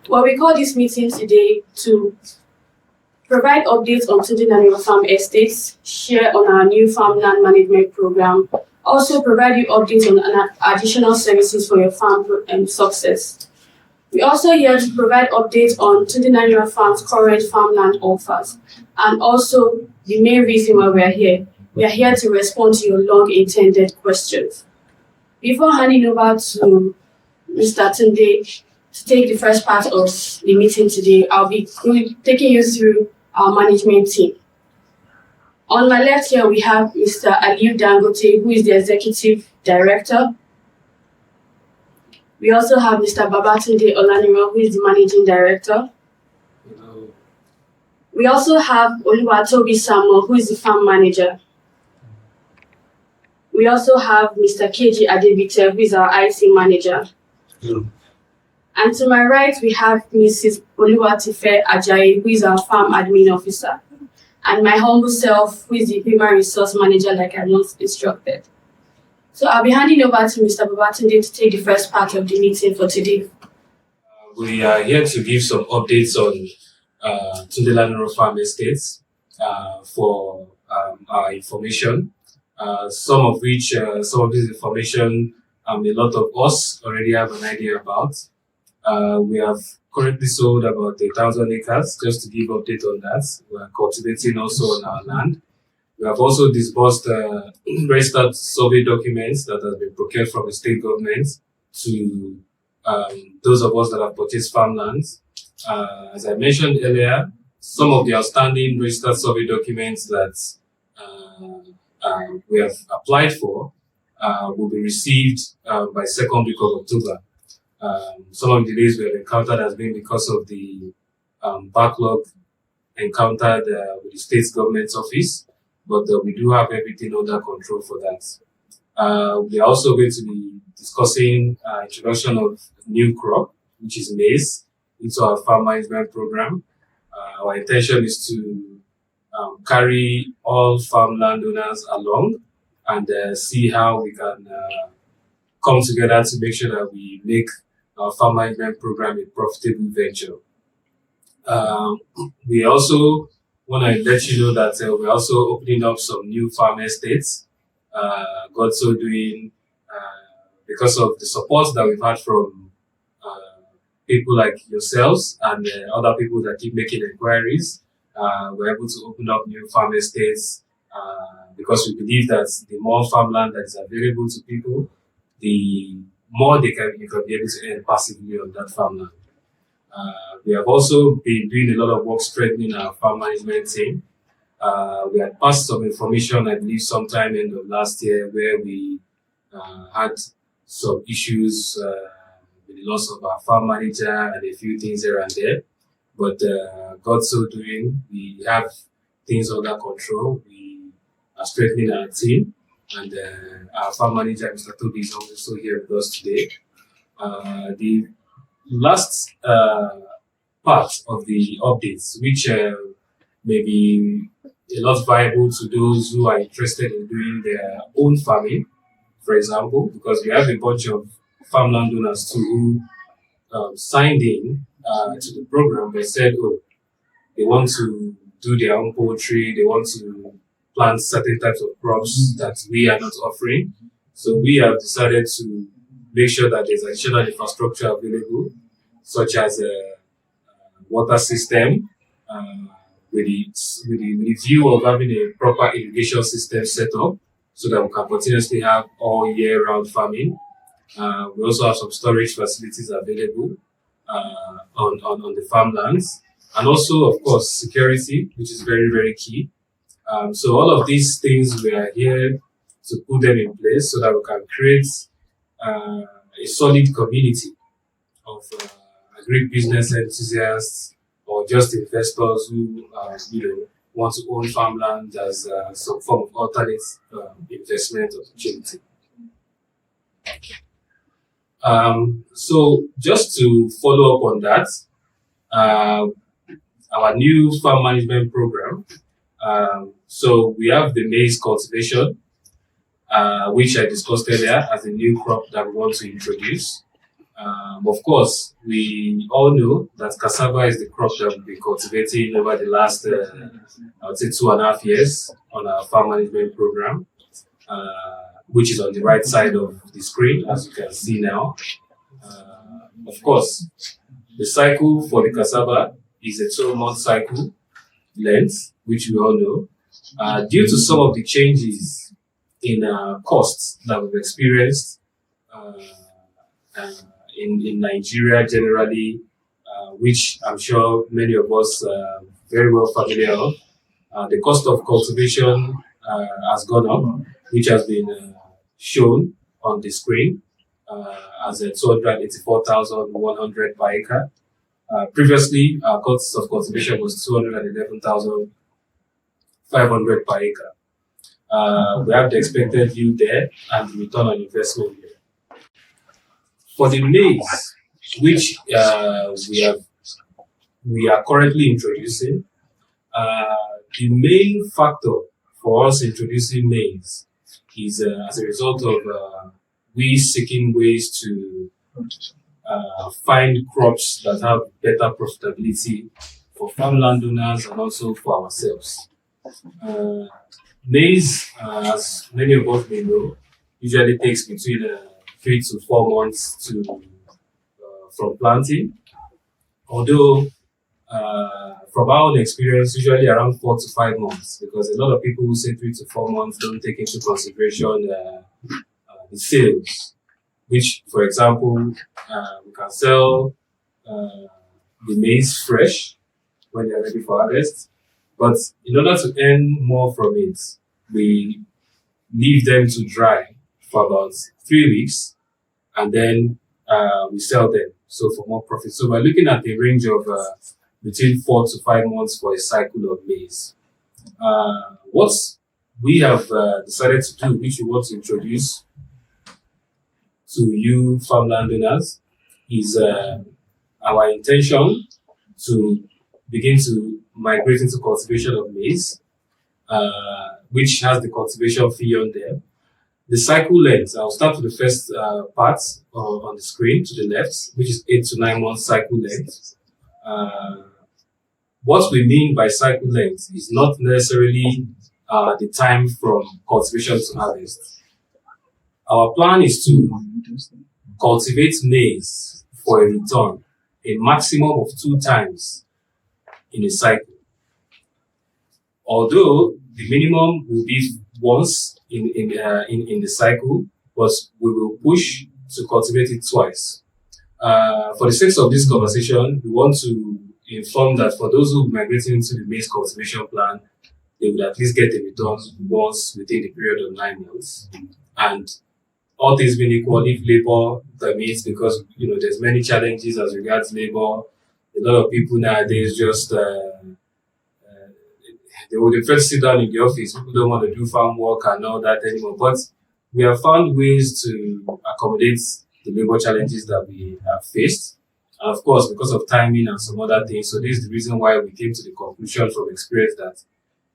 Well, we call this meeting today to provide updates on Tundelaniran Farm Estates, share on our new farmland management program, also provide you updates on additional services for your farm success. We're also here to provide updates on Tundelaniran Farms' current farmland offers, and also the main reason why we are here. We are here to respond to your long-intended questions. Before handing over to Mr. Tunde to take the first part of the meeting today, I'll be taking you through our management team. On my left here, we have Mr. Aliu Dangote, who is the Executive Director. We also have Mr. Babatunde Olaniran, who is the Managing Director. Hello. We also have Oluwatobi Samuel, who is the Farm Manager. We also have Mr. KG Adebite, who is our IT Manager. Hello. And to my right, we have Mrs. Oluwatife Ajayi, who is our Farm Admin Officer. And my humble self, who is the Human Resource Manager, like I once instructed. So I'll be handing over to Mr. Babatunde to take the first part of the meeting for today. We are here to give some updates on Tundelaniran Farm Estates for our information. Some of this information a lot of us already have an idea about. We have currently sold about 1,000 acres, just to give update on that. We are cultivating also on our land. We have also disbursed registered survey documents that have been procured from the state government to those of us that have purchased farmlands. As I mentioned earlier, some of the outstanding registered survey documents that we have applied for will be received by second week of October. Some of the delays we have encountered has been because of the backlog encountered with the state government's office, but we do have everything under control for that. We are also going to be discussing introduction of new crop, which is maize, into our farm management program. Our intention is to carry all farm landowners along and see how we can come together to make sure that we make our farm management program a profitable venture. We also want to let you know that we're also opening up some new farm estates. God so doing, because of the support that we've had from people like yourselves and other people that keep making inquiries, we're able to open up new farm estates because we believe that the more farmland that is available to people, the more you can be able to earn passively on that farmland. We have also been doing a lot of work strengthening our farm management team. We had passed some information, I believe, sometime end of last year, where we had some issues with the loss of our farm manager and a few things here and there. But God so doing, we have things under control. We are strengthening our team, and our farm manager, Mr. Toby, is also here with us today. The last part of the updates, which may be a lot viable to those who are interested in doing their own farming, for example, because we have a bunch of farm landowners too who signed in to the program. They said, oh, they want to do their own poultry, they want to plant certain types of crops that we are not offering. So we have decided to make sure that there's additional infrastructure available, such as a water system, with the view of having a proper irrigation system set up so that we can continuously have all year round farming. We also have some storage facilities available on the farmlands, and also, of course, security, which is very, very key. So all of these things, we are here to put them in place so that we can create a solid community of agribusiness enthusiasts or just investors who want to own farmland as some form of alternate investment opportunity. So just to follow up on that, our new farm management program. So we have the maize cultivation, which I discussed earlier as a new crop that we want to introduce. Of course, we all know that cassava is the crop that we've been cultivating over the last, I would say, 2.5 years on our farm management program, which is on the right side of the screen, as you can see now. Of course, the cycle for the cassava is a 12-month cycle length, which we all know. Due to some of the changes in costs that we've experienced in Nigeria generally, which I'm sure many of us are very well familiar of, the cost of cultivation has gone up, which has been shown on the screen as a 284,100 per acre. Previously, our cost of cultivation was 211,500 per acre. We have the expected yield there and the return on investment here. For the maize, which we are currently introducing, the main factor for us introducing maize is as a result of we seeking ways to find crops that have better profitability for farm landowners and also for ourselves. Maize, as many of us may know, usually takes between 3 to 4 months from planting. Although, from our own experience, usually around 4 to 5 months, because a lot of people who say 3 to 4 months don't take into consideration the sales, which, for example, we can sell the maize fresh when they're ready for harvest. But in order to earn more from it, we leave them to dry for about 3 weeks, and then we sell them, so for more profit. So we're looking at a range of between 4 to 5 months for a cycle of maize. What we have decided to do, which we want to introduce to you farm landowners, is our intention to begin to migrate into cultivation of maize, which has the cultivation fee on there. The cycle length, I'll start with the first part on the screen to the left, which is 8 to 9 months cycle length. What we mean by cycle length is not necessarily the time from cultivation to harvest. Our plan is to cultivate maize for a return a maximum of 2 times in a cycle. Although the minimum will be once in the cycle, but we will push to cultivate it twice. For the sake of this conversation, we want to inform that for those who are migrating into the maize cultivation plan, they would at least get a return once within the period of 9 months. And all things being equal, if labor permits, because there's many challenges as regards labor. A lot of people nowadays just they would first sit down in the office. People don't want to do farm work and all that anymore. But we have found ways to accommodate the labor challenges that we have faced. And of course, because of timing and some other things. So this is the reason why we came to the conclusion from experience that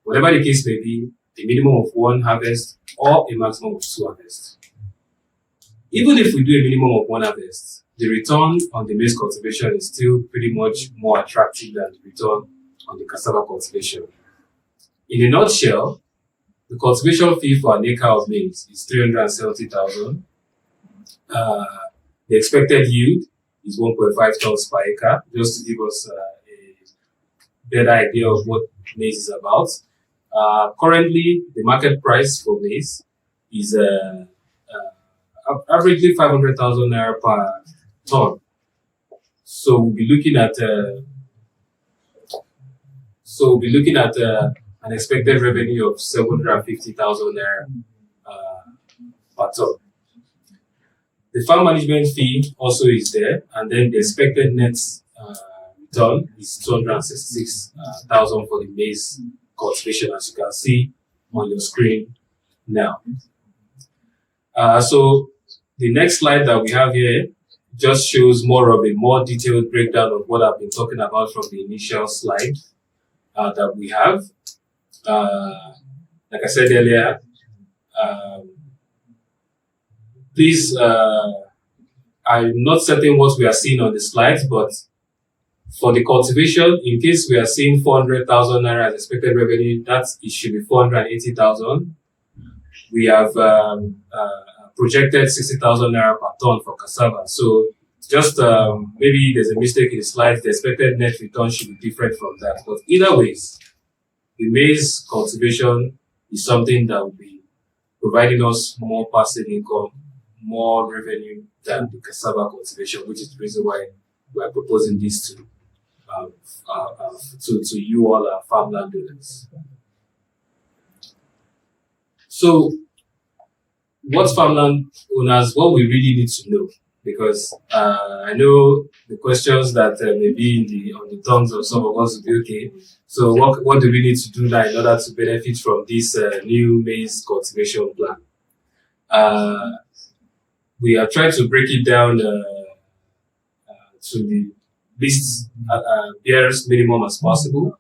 whatever the case may be, a minimum of 1 harvest or a maximum of 2 harvests. Even if we do a minimum of 1 harvest, the return on the maize cultivation is still pretty much more attractive than the return on the cassava cultivation. In a nutshell, the cultivation fee for an acre of maize is 370,000. The expected yield is 1.5 tons per acre, just to give us a better idea of what maize is about. Currently, the market price for maize is averagely 500,000 naira per ton. So we'll be looking at an expected revenue of 750,000 naira per ton. The farm management fee also is there, and then the expected net return is 266,000 for the maize cultivation, as you can see on your screen now. So the next slide that we have here just shows more of a more detailed breakdown of what I've been talking about from the initial slide that we have. Like I said earlier, please I'm not certain what we are seeing on the slides, but for the cultivation, in case we are seeing 400,000 naira as expected revenue, it should be 480,000. We have projected 60,000 naira per ton for cassava. So just maybe there's a mistake in the slides. The expected net return should be different from that. But either ways, the maize cultivation is something that will be providing us more passive income, more revenue than the cassava cultivation, which is the reason why we are proposing this to you all, our farmland owners. So, what farmland owners, what we really need to know, because I know the questions that may be on the tongues of some of us will be okay. So, what do we need to do now in order to benefit from this new maize cultivation plan? We are trying to break it down to the least barest minimum as possible.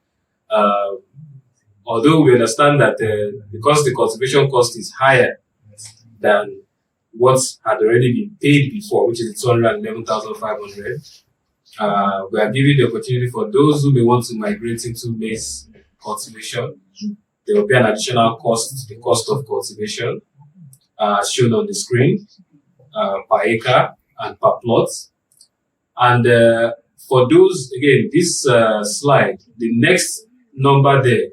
Although we understand that because the cultivation cost is higher than what had already been paid before, which is 211,500, we are giving the opportunity for those who may want to migrate into maize cultivation. There will be an additional cost, the cost of cultivation, shown on the screen, per acre and per plot. And for those, again, this slide, the next number there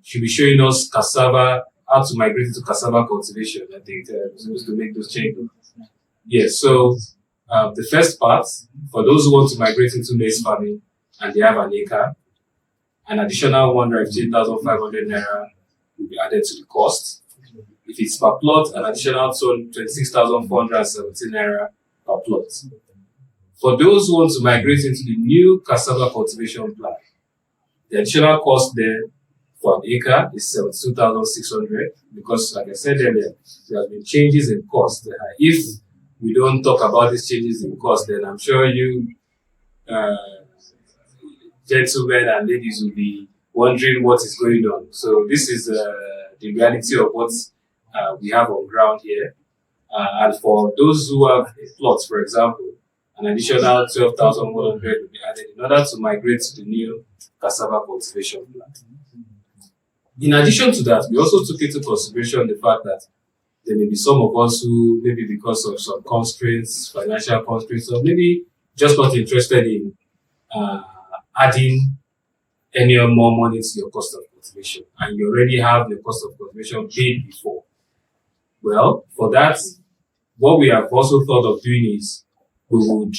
should be showing us cassava, how to migrate into cassava cultivation. I think we're supposed to make those changes. Yes, so the first part, for those who want to migrate into maize farming and they have an acre, an additional 158,500 naira will be added to the cost. If it's per plot, an additional 26,417 naira per plot. For those who want to migrate into the new cassava cultivation plan, the additional cost there for an acre is 72,600 because, like I said earlier, there have been changes in cost. If we don't talk about these changes in cost, then I'm sure you gentlemen and ladies will be wondering what is going on. So this is the reality of what we have on ground here. And for those who have a plot, for example, an additional 12,100 will be added in order to migrate to the new cassava cultivation plan. In addition to that, we also took into consideration the fact that there may be some of us who, maybe because of some constraints, financial constraints, or maybe just not interested in adding any more money to your cost of cultivation, and you already have the cost of cultivation paid before. Well, for that, what we have also thought of doing is we would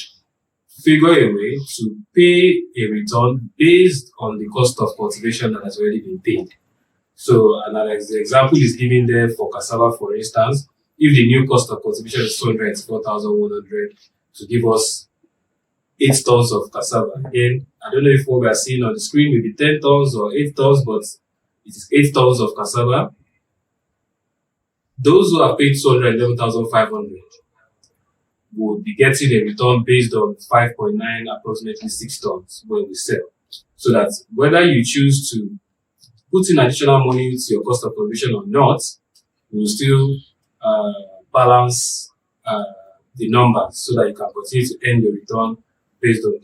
figure a way to pay a return based on the cost of cultivation that has already been paid. So, and as the example is given there for cassava, for instance, if the new cost of cultivation is 284,100 to give us 8 tons of cassava. Again, I don't know if what we are seeing on the screen may be 10 tons or 8 tons, but it is 8 tons of cassava. Those who have paid 211,500 would be getting a return based on 5.9, approximately 6 tons when we sell. So that whether you choose to put in additional money to your cost of cultivation or not, you will still balance the numbers so that you can continue to earn your return based on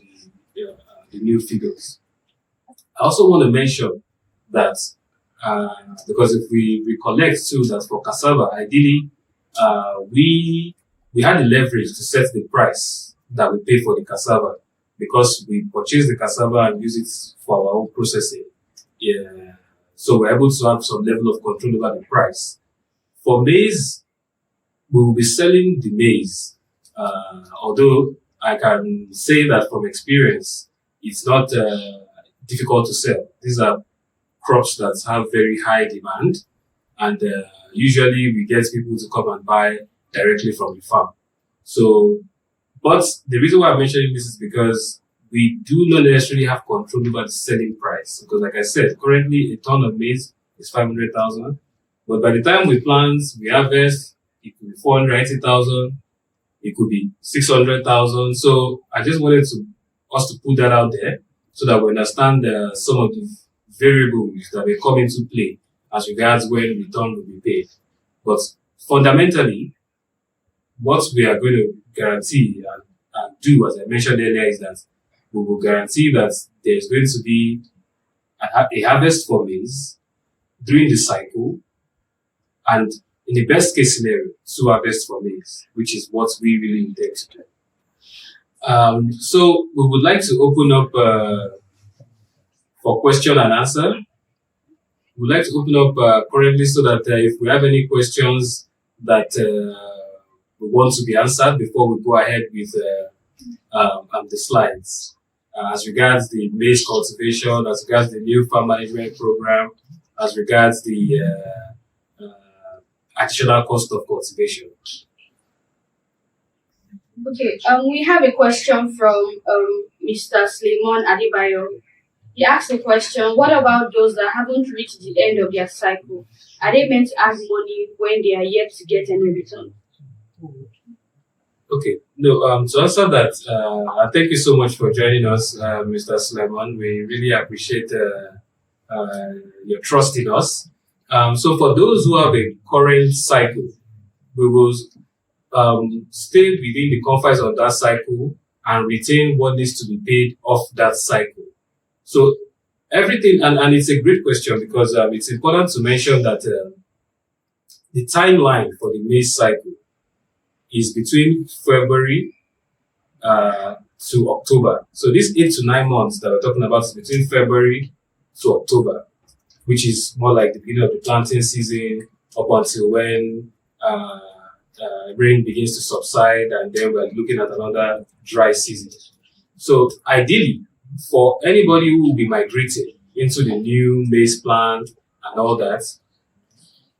the new figures. I also want to mention that because if we recollect too that for cassava, ideally we had the leverage to set the price that we pay for the cassava because we purchase the cassava and use it for our own processing. Yeah. So we're able to have some level of control over the price. For maize, we will be selling the maize. Although I can say that from experience, it's not difficult to sell. These are crops that have very high demand, and usually we get people to come and buy directly from the farm. So, but the reason why I'm mentioning this is because we do not necessarily have control over the selling price. Because like I said, currently a ton of maize is 500,000. But by the time we plant, we harvest, it could be 480,000. It could be 600,000. So I just wanted us to put that out there so that we understand some of the variables that may come into play as regards when return will be paid. But fundamentally, what we are going to guarantee and do, as I mentioned earlier, is that we will guarantee that there is going to be a harvest for maize during the cycle, and in the best case scenario, 2 harvests for maize, which is what we really intend to do. So we would like to open up for question and answer. We'd like to open up currently so that if we have any questions that we want to be answered before we go ahead with the slides. As regards the maize cultivation, as regards the new farm management program, as regards the additional cost of cultivation. Okay, we have a question from Mr. Suleiman Adibayo. He asked a question: what about those that haven't reached the end of their cycle? Are they meant to add money when they are yet to get any return? Okay, no, to answer that, thank you so much for joining us, Mr. Suleiman. We really appreciate your trust in us. So for those who have a current cycle, we will stay within the confines of that cycle and retain what needs to be paid off that cycle. So everything, and it's a great question because it's important to mention that the timeline for the maize cycle is between February to October. So this 8 to 9 months that we're talking about is between February to October, which is more like the beginning of the planting season up until when rain begins to subside, and then we're looking at another dry season. So ideally, for anybody who will be migrating into the new maize plant and all that,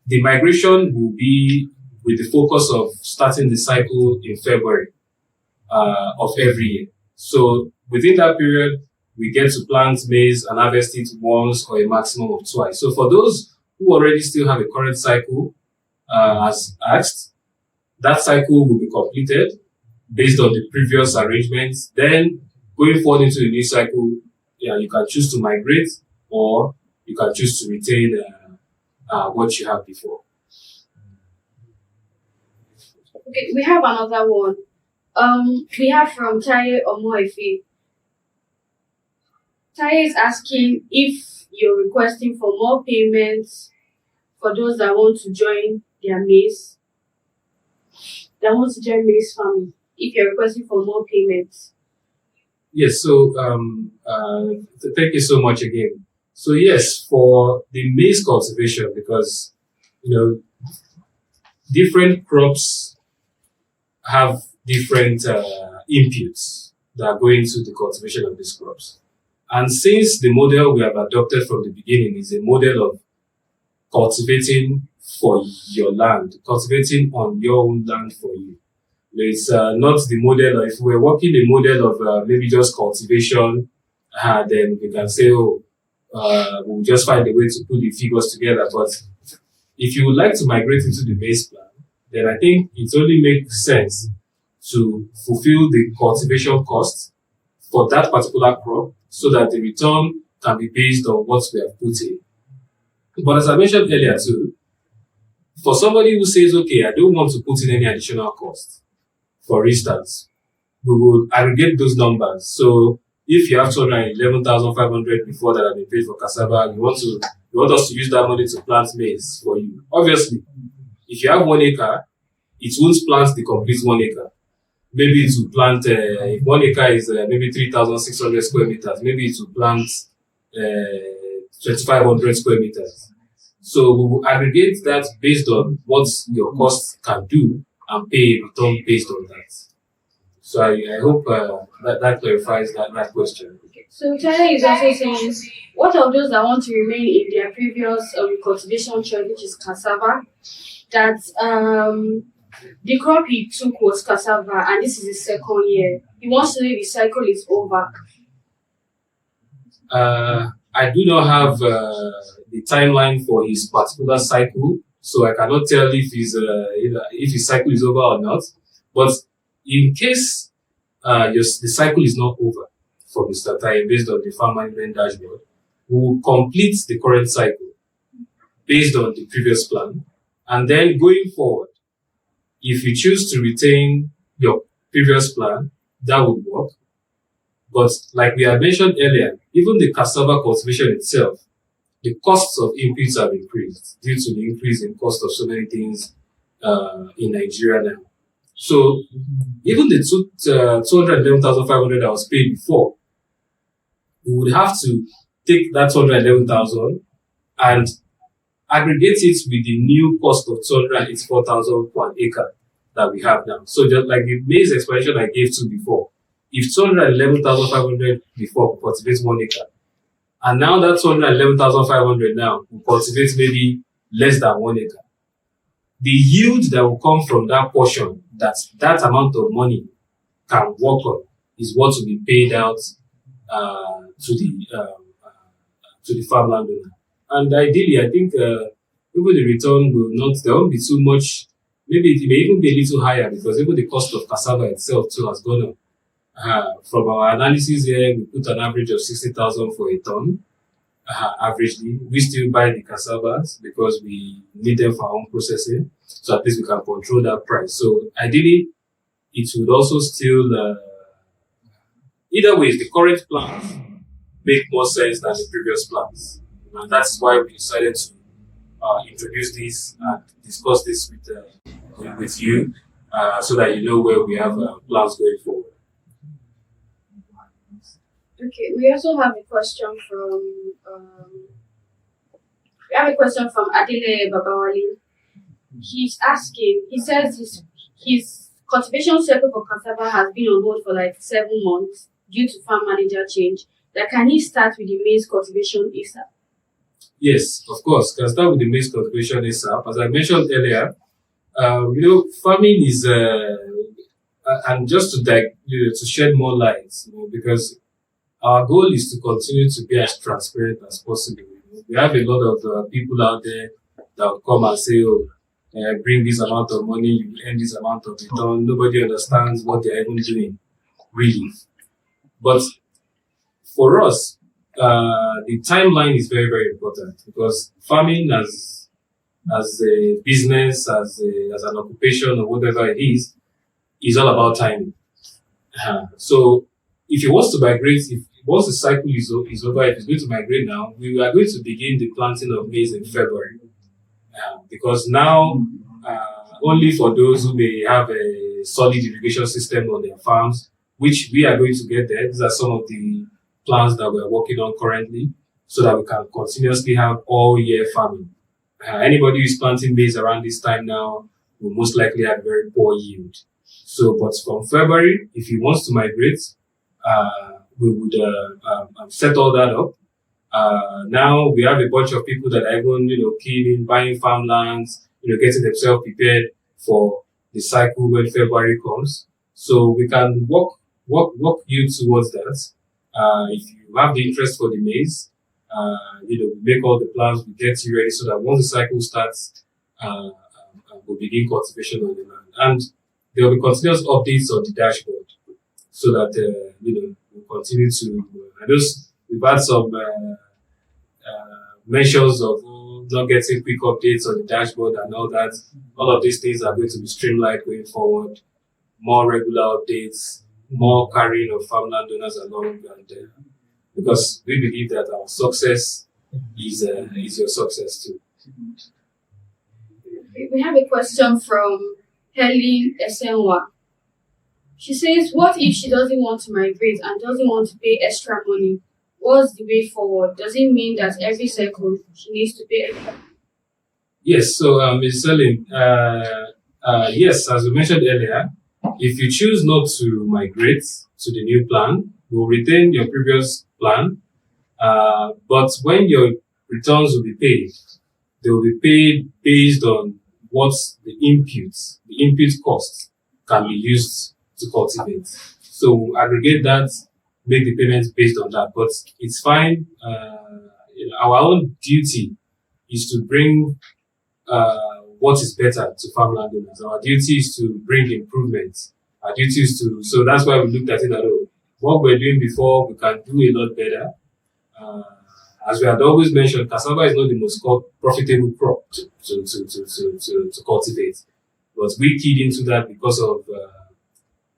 the migration will be with the focus of starting the cycle in February of every year. So within that period, we get to plant maize and harvest it once or a maximum of twice. So for those who already still have a current cycle, as asked, that cycle will be completed based on the previous arrangements. Then going forward into the new cycle, you can choose to migrate or you can choose to retain what you have before. Okay, we have another one. We have from Taye Omoefi. Taye is asking if you're requesting for more payments for those that want to join their maize, farming. If you're requesting for more payments. Yes, so thank you so much again. So yes, for the maize cultivation, because different crops have different inputs that are going into the cultivation of these crops. And since the model we have adopted from the beginning is a model of cultivating for your land, cultivating on your own land for you. It's not the model of, if we're working the model of maybe just cultivation, then we can say, we'll just find a way to put the figures together. But if you would like to migrate into the maize plan, then I think it only makes sense to fulfill the cultivation costs for that particular crop so that the return can be based on what we have put in. But as I mentioned earlier too, for somebody who says, okay, I don't want to put in any additional cost, for instance, we will aggregate those numbers. So if you have 211,500 before that have been paid for cassava, you want us to use that money to plant maize for you. Obviously, if you have 1 acre, it won't plant the complete 1 acre. Maybe it will plant, if 1 acre is maybe 3,600 square meters, maybe it will plant 2,500 square meters. So we will aggregate that based on what your costs can do and pay a return based on that. So I hope that clarifies that question. So Tyler is also saying, what of those that want to remain in their previous cultivation choice, which is cassava, that the crop he took was cassava and this is his second year. He wants to know if the cycle is over. I do not have the timeline for his particular cycle, so I cannot tell if his cycle is over or not. But in case the cycle is not over for Mr. Tai based on the farm management dashboard, we will complete the current cycle based on the previous plan, and then going forward, If you choose to retain your previous plan, that would work. But like we had mentioned earlier, even the cassava cultivation itself, the costs of inputs have increased due to the increase in cost of so many things in Nigeria now. So even the 211,500 that was paid before, we would have to take that 211,000 and aggregate it with the new cost of 284,000 per acre that we have now. So just like the maize explanation I gave to before, if 211,500 before cultivates 1 acre, and now that 211,500 now will cultivate maybe less than 1 acre, the yield that will come from that portion, that amount of money can work on, is what will be paid out to the farm landowner. And ideally, I think even the return there won't be too much. Maybe it may even be a little higher because even the cost of cassava itself too has gone up. From our analysis here, we put an average of 60,000 for a ton. Averagely, we still buy the cassavas because we need them for our own processing. So at least we can control that price. So ideally, it would also still, either way, the current plans make more sense than the previous plans. And that's why we decided to introduce this and discuss this with you so that you know where we have plans going forward. Okay, we also have a question from Adile Babawali. He's asking, he says his cultivation cycle for cassava has been on hold for like 7 months due to farm manager change. That can he start with the maize cultivation ASAP? Yes, of course, can start with the maize cultivation ASAP. As I mentioned earlier, farming is, and just to shed more light, because our goal is to continue to be as transparent as possible. We have a lot of people out there that will come and say, bring this amount of money, you will earn this amount of return. Nobody understands what they're even doing, really. But for us, the timeline is very, very important because farming as a business, as an occupation or whatever it is all about timing. So if he wants to migrate, once the cycle is over, if he's going to migrate now, we are going to begin the planting of maize in February. Because now, only for those who may have a solid irrigation system on their farms, which we are going to get there. These are some of the plans that we are working on currently so that we can continuously have all year farming. Anybody who is planting maize around this time now will most likely have very poor yield. So, but from February, if he wants to migrate, we would set all that up. Now we have a bunch of people that are even, keen in buying farmlands, getting themselves prepared for the cycle when February comes. So we can walk you towards that. If you have the interest for the maize, we make all the plans, we get you ready so that once the cycle starts, we'll begin cultivation on the land. And there will be continuous updates on the dashboard so that, we'll continue to, we've had some mentions of not getting quick updates on the dashboard and all that. All of these things are going to be streamlined going forward. More regular updates, more carrying of farmland owners along, and because we believe that our success is your success too. We have a question from Helen Esenwa. She says, what if she doesn't want to migrate and doesn't want to pay extra money? What's the way forward? Does it mean that every cycle she needs to pay extra? Yes, so Ms. Helen, yes, as we mentioned earlier, if you choose not to migrate to the new plan, we'll retain your previous plan, but when your returns will be paid, they will be paid based on what the input costs can be used to cultivate. So we'll aggregate that, make the payments based on that. But it's fine. Our own duty is to bring what is better to farmland owners. Our duty is to bring improvements. Our duty is to, so that's why we looked at it that what we're doing before, we can do a lot better. As we had always mentioned, cassava is not the most profitable crop to cultivate. But we keyed into that because of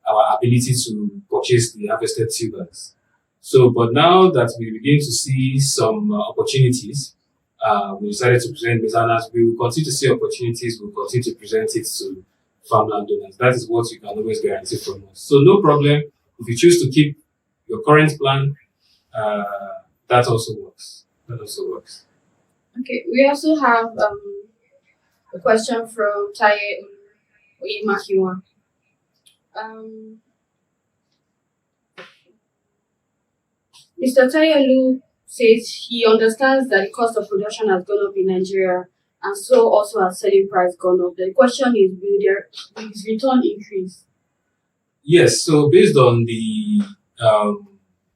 our ability to purchase the harvested tubers. So, but now that we begin to see some opportunities, we decided to present this, and as we will continue to see opportunities, we'll continue to present it to farmland owners. That is what you can always guarantee from us. So no problem. If you choose to keep your current plan, that also works. That also works. Okay, we also have a question from Taye Oyemakiwa. Mr. Tayelu says he understands that the cost of production has gone up in Nigeria, and so also has selling price gone up. The question is, will his return increase? Yes, so based on the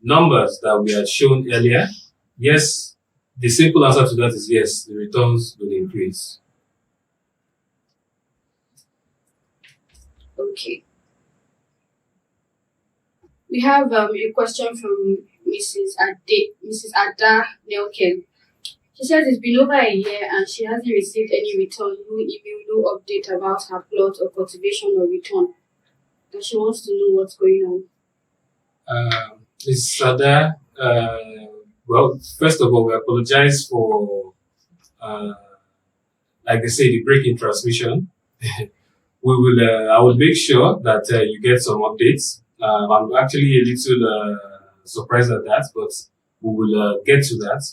numbers that we had shown earlier, yes, the simple answer to that is yes, the returns will increase. Okay. We have a question from Mrs. Ada Nelken. She says it's been over a year and she hasn't received any return, no email, no update about her plot or cultivation or return. And she wants to know what's going on. Ms. Ada, well, first of all, we apologize for, like they say, the break in transmission. I will make sure that you get some updates. I'm actually a little surprised at that, but we will get to that.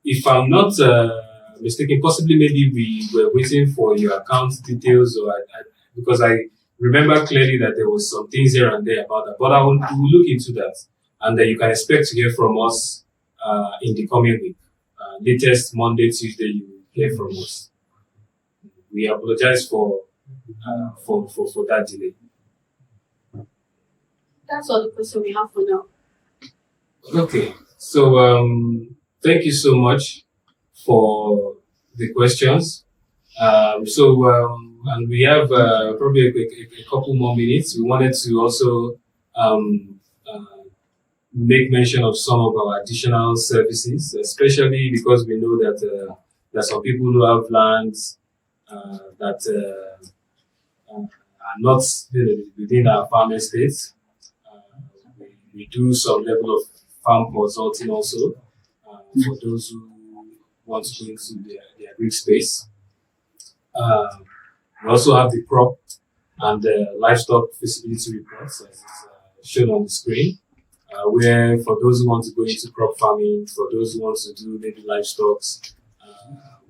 If I'm not mistaken, possibly maybe we were waiting for your account details, or because I remember clearly that there was some things here and there about that. But we will look into that, and you can expect to hear from us in the coming week. Latest Monday, Tuesday, you will hear from us. We apologize for that delay. That's all the questions we have for now. Okay, so thank you so much for the questions. And we have probably a couple more minutes. We wanted to also make mention of some of our additional services, especially because we know that there are some people who have lands that are not within our farm estates. We do some level of farm consulting also for those who want to go into their agri space. We also have the crop and the livestock feasibility reports, as is shown on the screen, where for those who want to go into crop farming, for those who want to do maybe livestock,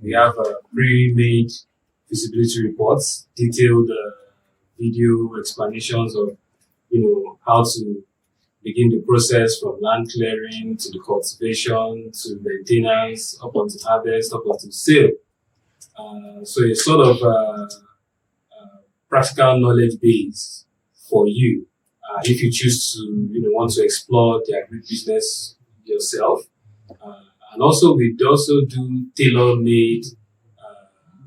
we have pre-made feasibility reports, detailed video explanations of how to begin the process from land clearing to the cultivation to maintenance up until harvest, up until sale. So it's sort of practical knowledge base for you if you choose to want to explore the agri business yourself. And also we also do tailor-made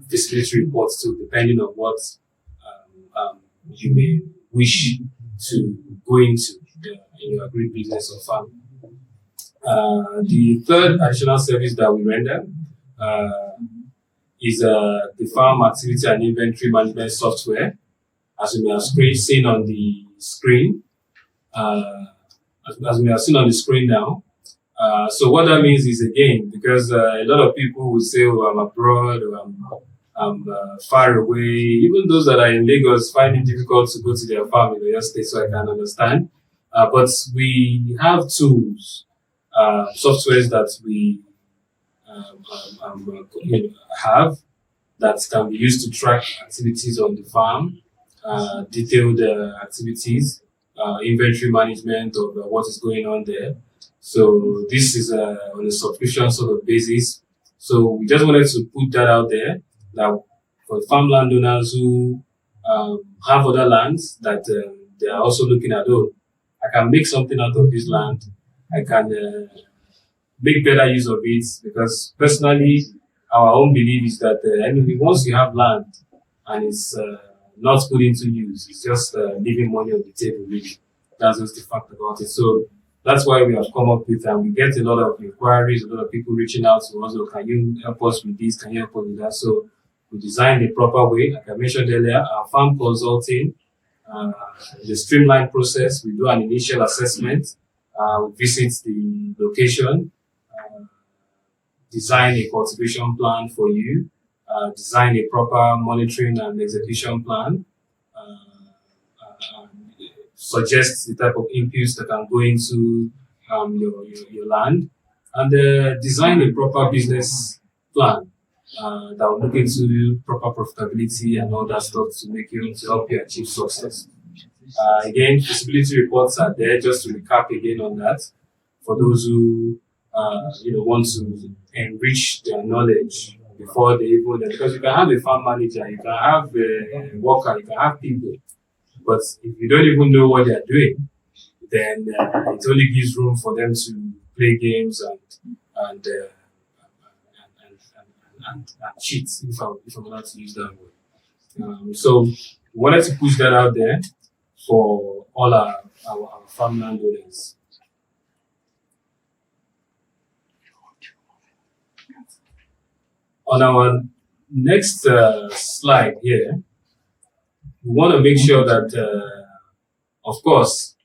feasibility reports too, depending on what you may wish to go into in your agri business or farm. The third additional service that we render is the farm activity and inventory management software, as we may have seen on the screen. As we have seen on the screen now. So what that means is, again, because a lot of people will say, "Oh, I'm abroad," or I'm far away. Even those that are in Lagos find it difficult to go to their farm in your state, so I can understand. But we have tools, softwares that we have that can be used to track activities on the farm, detailed activities, inventory management of what is going on there. So this is on a subscription sort of basis. So we just wanted to put that out there, that for farm landowners who have other lands that they are also looking at, oh, I can make something out of this land. I can make better use of it, because personally, our own belief is that once you have land and it's not put into use, it's just leaving money on the table, really. That's just the fact about it. So that's why we have come up with, and we get a lot of inquiries, a lot of people reaching out to us, oh, can you help us with this? Can you help us with that? So We design the proper way. Like I mentioned earlier, our farm consulting, the streamlined process. We do an initial assessment. We visit the location, design a cultivation plan for you, design a proper monitoring and execution plan, suggest the type of inputs that can go into your land, and design a proper business plan that will look into proper profitability and all that stuff to help you achieve success. Again, feasibility reports are there just to recap again on that for those who want to enrich their knowledge before they even, because you can have a farm manager, you can have a worker, you can have people, but if you don't even know what they are doing, then it only gives room for them to play games and cheat, if I'm allowed to use that word. So we wanted to push that out there for all our farmland owners. On our next slide here, we want to make sure that, of course,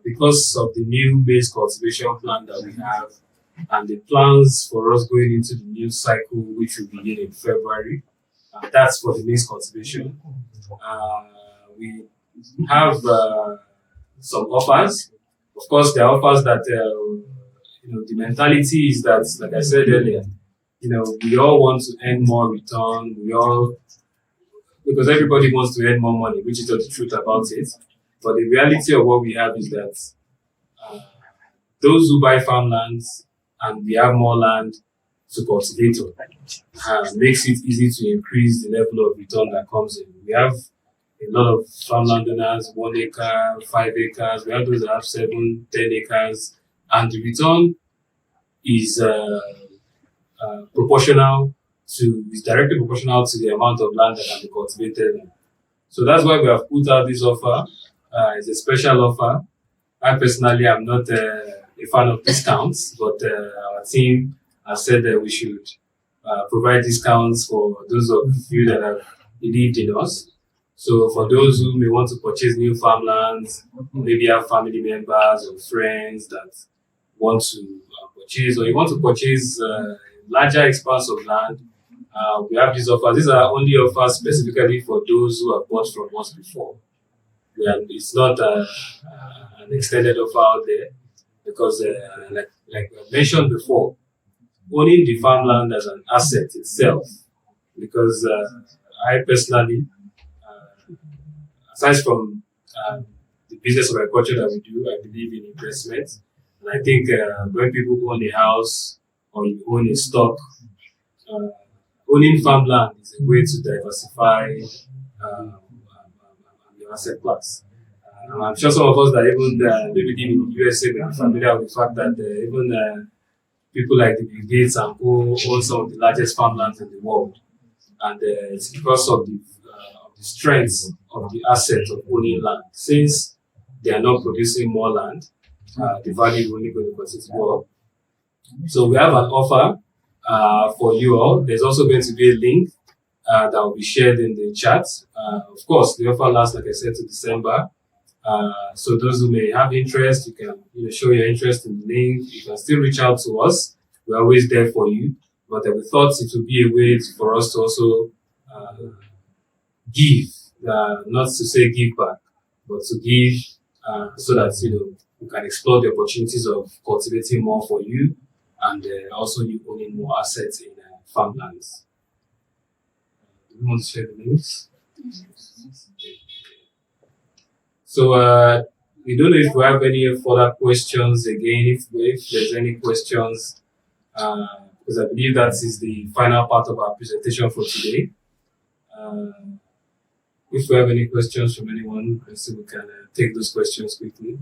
because of the new maize cultivation plan that we have and the plans for us going into the new cycle, which will begin in February, that's for the maize cultivation. We have some offers. Of course, there are offers that, the mentality is that, like I said earlier, we all want to earn more return. Because everybody wants to earn more money, which is the truth about it. But the reality of what we have is that those who buy farmlands and we have more land to cultivate on, makes it easy to increase the level of return that comes in. We have a lot of farmland owners, 1 acre, 5 acres. We have those that have 7, 10 acres. And the return is directly proportional to the amount of land that can be cultivated. So that's why we have put out this offer. It's a special offer. I personally am not a fan of discounts, but our team has said that we should provide discounts for those of you that have believed in us. So for those who may want to purchase new farmlands, maybe have family members or friends that want to purchase, or you want to purchase larger expanse of land, we have these offers. These are only offers specifically for those who have bought from us before. It's not an extended offer out there because, like I mentioned before, owning the farmland as an asset itself, because I personally, aside from the business of agriculture that we do, I believe in investment. And I think when people own a house or you own a stock, owning farmland is a way to diversify your asset class. I'm sure some of us that even maybe live in the USA may be familiar with the fact that even people like the Bill Gates and co own some of the largest farmlands in the world. And it's because of the strength of the asset of owning land. Since they are not producing more land, the value is only going to continue to go up. So we have an offer for you all. There's also going to be a link that will be shared in the chat. Of course, the offer lasts, like I said, to December. So those who may have interest, you can show your interest in the link. You can still reach out to us. We're always there for you. But we thought it would be a way for us to also give, not to say give back, but to give so that we can explore the opportunities of cultivating more for you and also you owning more assets in farmlands. Do you want to share the links? So we don't know if we have any further questions again, if there's any questions, because I believe that is the final part of our presentation for today. If we have any questions from anyone, so we can take those questions quickly.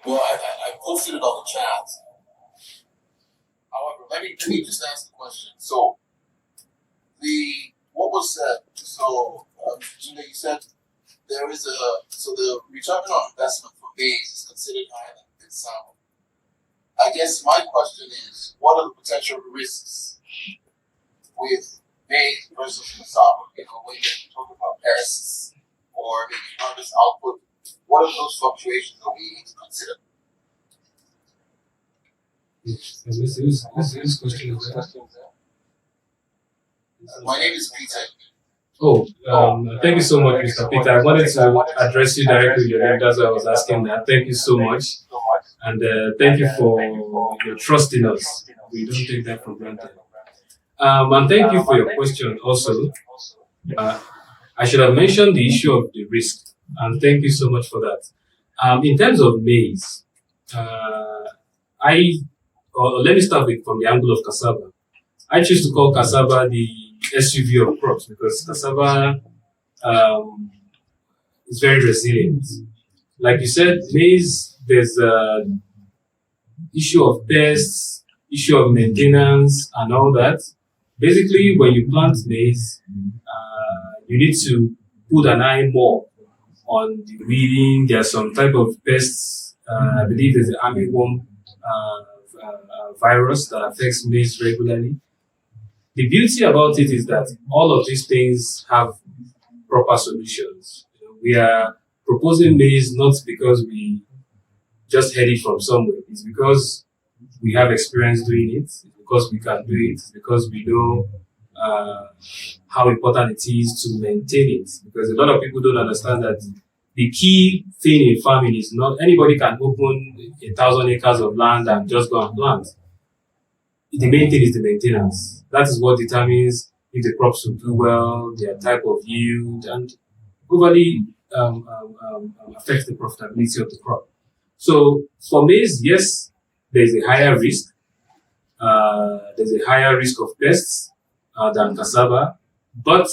Well, I posted it on the chat. However, let me just ask the question. So, what was that? So, Gina, you said there is the return on investment for maize is considered higher than mid-south. I guess my question is, what are the potential risks with maize versus cassava? You know, when you talk about pests or maybe harvest output, what are those fluctuations that we need to consider? Who's question is that? My name is Peter. Thank you so much, Mr. Peter. I wanted to address you directly with your name. That's why I was asking that. Thank you so much. And thank you for your trust in us. We don't take that for granted. And thank you for your question also. I should have mentioned the issue of the risk. And thank you so much for that. In terms of maize, let me start from the angle of cassava. I choose to call cassava the SUV of crops because cassava is very resilient. Like you said, maize, there's an issue of pests, issue of maintenance, and all that. Basically, when you plant maize, you need to put an eye more on the weeding. There's some type of pests. I believe there's the armyworm virus that affects maize regularly. The beauty about it is that all of these things have proper solutions. We are proposing maize not because we just heard it from somewhere. It's because we have experience doing it. It's because we can do it. It's because we know how important it is to maintain it. Because a lot of people don't understand that the key thing in farming is not anybody can open 1,000 acres of land and just go and plant. The main thing is the maintenance. That is what determines if the crops will do well, their type of yield, and overly affects the profitability of the crop. So for maize, yes, there's a higher risk. There's a higher risk of pests than cassava, but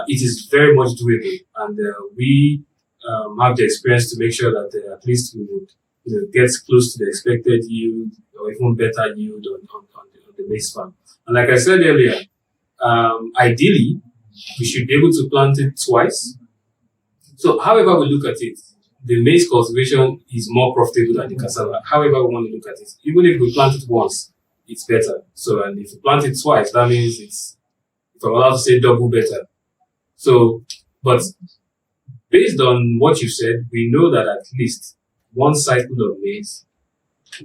it is very much doable, and we have the experience to make sure that at least we would get close to the expected yield or even better yield on the maize farm. And like I said earlier, ideally, we should be able to plant it twice. So however we look at it, the maize cultivation is more profitable than the cassava. However we want to look at it, even if we plant it once, it's better. So, and if you plant it twice, that means it's, if I'm allowed to say, double better. So, but based on what you said, we know that at least one cycle of maize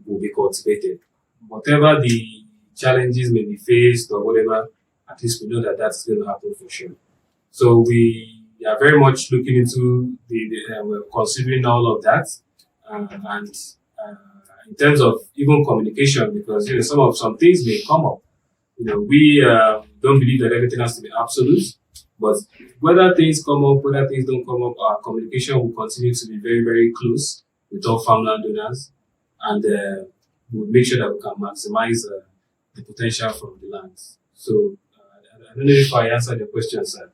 will be cultivated. Whatever the challenges may be faced or whatever, at least we know that that's going to happen for sure. So we are very much looking into we're considering all of that, and in terms of even communication, because some things may come up. We don't believe that everything has to be absolute, but whether things come up, whether things don't come up, our communication will continue to be very, very close with all farmland owners, and we'll make sure that we can maximize the potential from the land. So I don't know if I answered your question, sir.